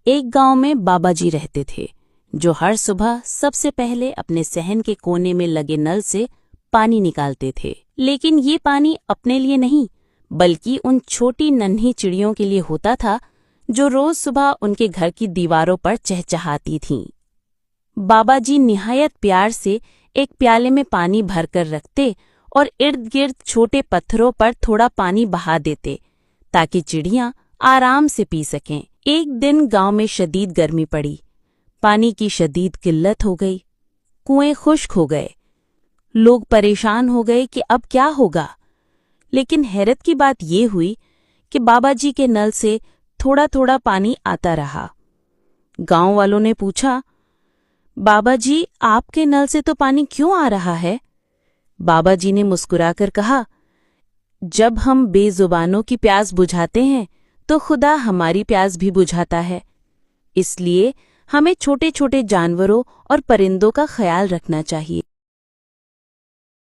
एक गांव में बाबा जी रहते थे, जो हर सुबह सबसे पहले अपने सहन के कोने में लगे नल से पानी निकालते थे। लेकिन ये पानी अपने लिए नहीं, बल्कि उन छोटी नन्ही चिड़ियों के लिए होता था जो रोज सुबह उनके घर की दीवारों पर चहचहाती थीं। बाबा जी निहायत प्यार से एक प्याले में पानी भरकर रखते और इर्द गिर्द छोटे पत्थरों पर थोड़ा पानी बहा देते, ताकि चिड़ियां आराम से पी सकें। एक दिन गांव में शदीद गर्मी पड़ी, पानी की शदीद किल्लत हो गई, कुएं खुश्क हो गए। लोग परेशान हो गए कि अब क्या होगा। लेकिन हैरत की बात ये हुई कि बाबा जी के नल से थोड़ा थोड़ा पानी आता रहा। गांव वालों ने पूछा, बाबा जी, आपके नल से तो पानी क्यों आ रहा है? बाबा जी ने मुस्कुराकर कहा, जब हम बेजुबानों की प्यास बुझाते हैं तो खुदा हमारी प्यास भी बुझाता है। इसलिए हमें छोटे छोटे जानवरों और परिंदों का ख्याल रखना चाहिए।